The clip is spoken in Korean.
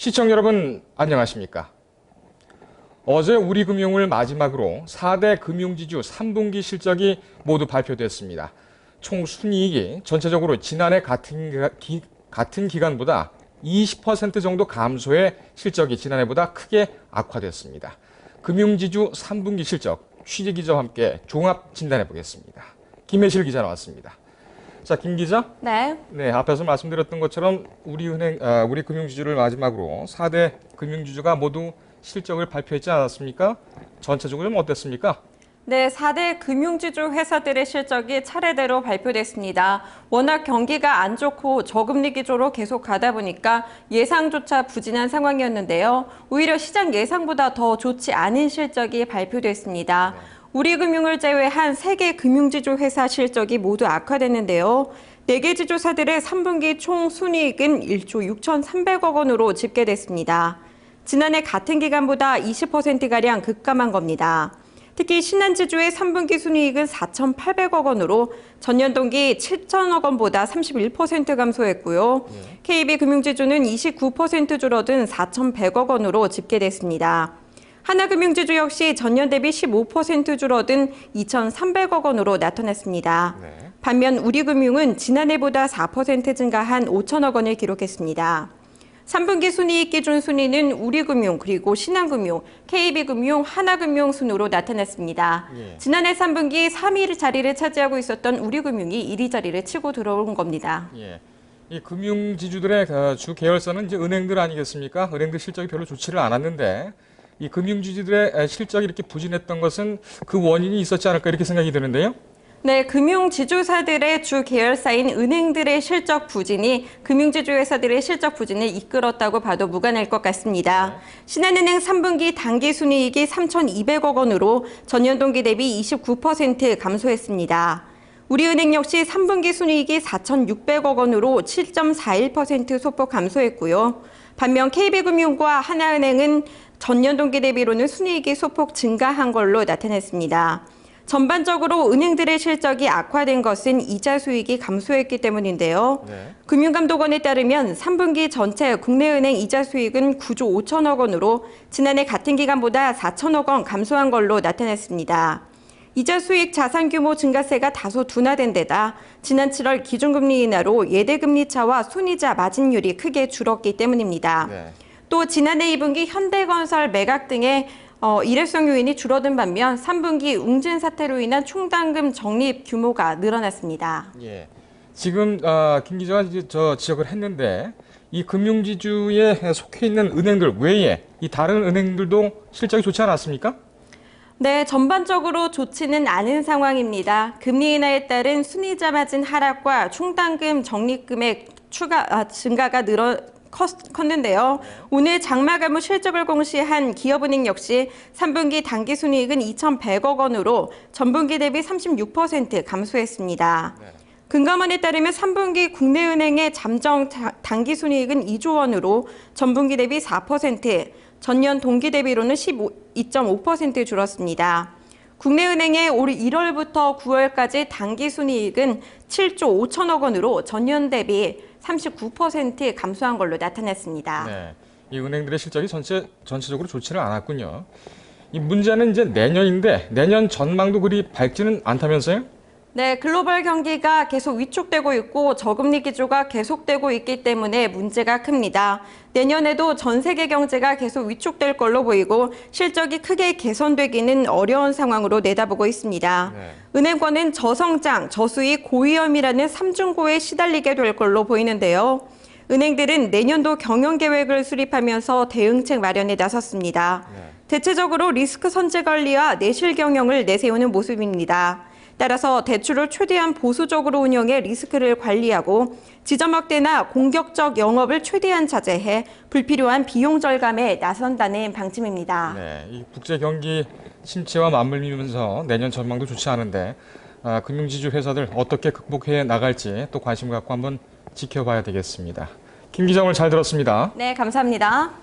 시청 여러분 안녕하십니까? 어제 우리금융을 마지막으로 4대 금융지주 3분기 실적이 모두 발표됐습니다. 총 순이익이 전체적으로 지난해 같은 기간보다 20% 정도 감소해 실적이 지난해보다 크게 악화됐습니다. 금융지주 3분기 실적 취재기자와 함께 종합 진단해 보겠습니다. 김혜실 기자 나왔습니다. 자, 김 기자. 네. 네, 앞에서 말씀드렸던 것처럼 우리 금융지주를 마지막으로 4대 금융지주가 모두 실적을 발표했지 않았습니까? 전체적으로 좀 어땠습니까? 네, 4대 금융지주 회사들의 실적이 차례대로 발표됐습니다. 워낙 경기가 안 좋고 저금리 기조로 계속 가다 보니까 예상조차 부진한 상황이었는데요. 오히려 시장 예상보다 더 좋지 않은 실적이 발표됐습니다. 우리금융을 제외한 3개 금융지주 회사 실적이 모두 악화됐는데요. 4개 지주사들의 3분기 총 순이익은 1조 6,300억 원으로 집계됐습니다. 지난해 같은 기간보다 20%가량 급감한 겁니다. 특히 신한지주의 3분기 순이익은 4,800억 원으로 전년 동기 7천억 원보다 31% 감소했고요. KB금융지주는 29% 줄어든 4,100억 원으로 집계됐습니다. 하나금융지주 역시 전년 대비 15% 줄어든 2,300억 원으로 나타났습니다. 반면 우리금융은 지난해보다 4% 증가한 5천억 원을 기록했습니다. 3분기 순이익 기준 순위는 우리금융, 그리고 신한금융, KB금융, 하나금융 순으로 나타났습니다. 지난해 3분기 3위 자리를 차지하고 있었던 우리금융이 1위 자리를 치고 들어온 겁니다. 이 금융지주들의 주 계열사는 이제 은행들 아니겠습니까? 은행들 실적이 별로 좋지를 않았는데 이 금융지주들의 실적이 이렇게 부진했던 것은 그 원인이 있었지 않을까 이렇게 생각이 드는데요. 네, 금융지주사들의 주 계열사인 은행들의 실적 부진이 금융지주 회사들의 실적 부진을 이끌었다고 봐도 무관할 것 같습니다. 신한은행 3분기 당기순이익이 3,200억 원으로 전년 동기 대비 29% 감소했습니다. 우리은행 역시 3분기 순이익이 4,600억 원으로 7.41% 소폭 감소했고요. 반면 KB금융과 하나은행은 전년 동기 대비로는 순이익이 소폭 증가한 걸로 나타났습니다. 전반적으로 은행들의 실적이 악화된 것은 이자 수익이 감소했기 때문인데요. 금융감독원에 따르면 3분기 전체 국내은행 이자 수익은 9조 5천억 원으로 지난해 같은 기간보다 4천억 원 감소한 걸로 나타났습니다. 이자 수익 자산 규모 증가세가 다소 둔화된 데다 지난 7월 기준금리 인하로 예대금리 차와 순이자 마진율이 크게 줄었기 때문입니다. 또 지난해 2분기 현대건설 매각 등의 일회성 요인이 줄어든 반면 3분기 웅진 사태로 인한 충당금 적립 규모가 늘어났습니다. 지금 김 기자가 이제 지적을 했는데 이 금융지주에 속해 있는 은행들 외에 이 다른 은행들도 실적이 좋지 않았습니까? 네, 전반적으로 좋지는 않은 상황입니다. 금리 인하에 따른 순이자 마진 하락과 충당금 적립금액 증가가 컸는데요. 오늘 장마 감후 실적을 공시한 기업은행 역시 3분기 당기순이익은 2,100억 원으로 전분기 대비 36% 감소했습니다. 금감원에 따르면 3분기 국내은행의 잠정 당기순이익은 2조 원으로 전분기 대비 4%, 전년 동기 대비로는 12.5% 줄었습니다. 국내은행의 올 1월부터 9월까지 당기순이익은 7조 5천억 원으로 전년 대비 39% 감소한 걸로 나타났습니다. 이 은행들의 실적이 전체적으로 좋지는 않았군요. 이 문제는 이제 내년인데 내년 전망도 그리 밝지는 않다면서요? 네, 글로벌 경기가 계속 위축되고 있고 저금리 기조가 계속되고 있기 때문에 문제가 큽니다. 내년에도 전 세계 경제가 계속 위축될 걸로 보이고 실적이 크게 개선되기는 어려운 상황으로 내다보고 있습니다. 은행권은 저성장, 저수익, 고위험이라는 삼중고에 시달리게 될 걸로 보이는데요. 은행들은 내년도 경영계획을 수립하면서 대응책 마련에 나섰습니다. 대체적으로 리스크 선제 관리와 내실 경영을 내세우는 모습입니다. 따라서 대출을 최대한 보수적으로 운영해 리스크를 관리하고 지점 확대나 공격적 영업을 최대한 자제해 불필요한 비용 절감에 나선다는 방침입니다. 이 국제 경기 침체와 맞물리면서 내년 전망도 좋지 않은데 금융지주 회사들 어떻게 극복해 나갈지 또 관심 갖고 한번 지켜봐야 되겠습니다. 김 기자 오늘 잘 들었습니다. 네, 감사합니다.